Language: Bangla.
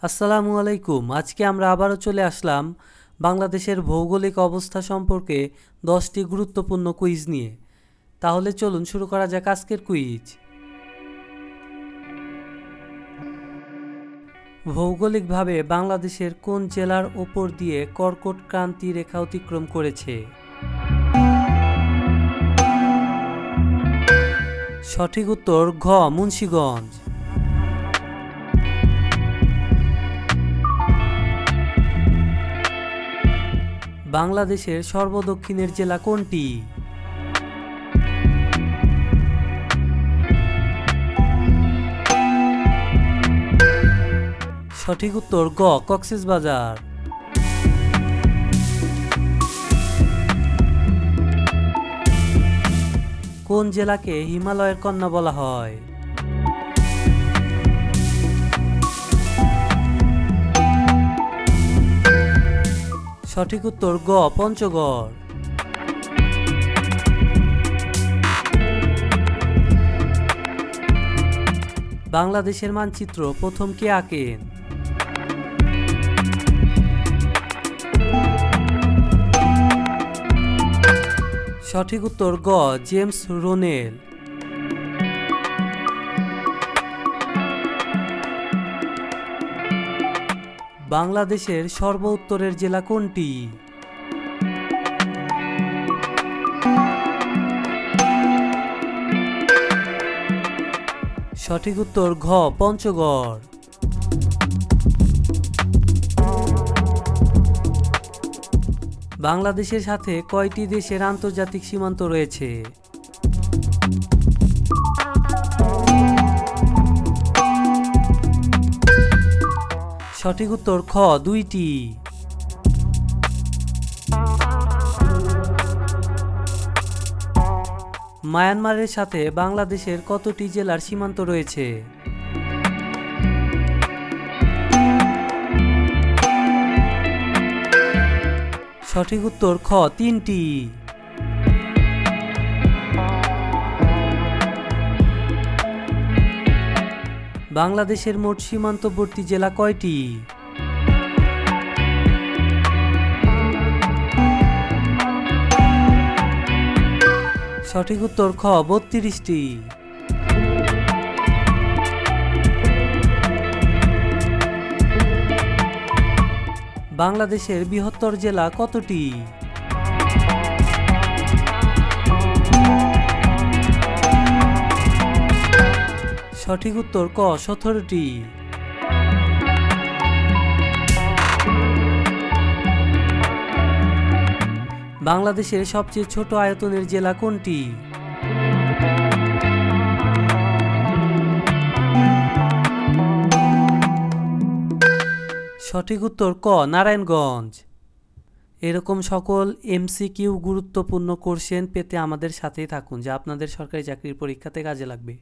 আসসালামু আলাইকুম। আজকে আমরা আবারও চলে আসলাম বাংলাদেশের ভৌগোলিক অবস্থা সম্পর্কে 10টি গুরুত্বপূর্ণ কুইজ নিয়ে। তাহলে চলুন শুরু করা যাক আজকের কুইজ। ভৌগোলিকভাবে বাংলাদেশের কোন জেলার ওপর দিয়ে কর্কট ক্রান্তি রেখা অতিক্রম করেছে? সঠিক উত্তর ঘ, মুন্সিগঞ্জ। বাংলাদেশের সর্বদক্ষিণের জেলা কোনটি? সঠিক উত্তর গ, কক্সবাজার। কোন জেলাকে হিমালয়ের কন্যা বলা হয়? সঠিক উত্তর গ, পঞ্চগড়। বাংলাদেশের মানচিত্র প্রথম কে আঁকেন? সঠিক উত্তর গ, জেমস রোনেল। বাংলাদেশের সর্ব উত্তরের জেলা কোনটি? সঠিক উত্তর ঘ, পঞ্চগড়। বাংলাদেশের সাথে কয়টি দেশের আন্তর্জাতিক সীমান্ত রয়েছে? সঠিক উত্তর খ, 2টি। মায়ানমারের সাথে বাংলাদেশের কতটি জেলার সীমান্ত রয়েছে? সঠিক উত্তর খ, 3টি। বাংলাদেশের মোট সীমান্তবর্তী জেলা কয়টি? সঠিক উত্তর খ, 32টি। বাংলাদেশের বৃহত্তর জেলা কতটি? সঠিক উত্তর ক, 17টি। বাংলাদেশের সবচেয়ে ছোট আয়তনের জেলা কোনটি? সঠিক উত্তর ক, নারায়ণগঞ্জ। এরকম সকল MCQ গুরুত্বপূর্ণ কোশ্চেন পেতে আমাদের সাথেই থাকুন, যা আপনাদের সরকারি চাকরির পরীক্ষাতে কাজে লাগবে।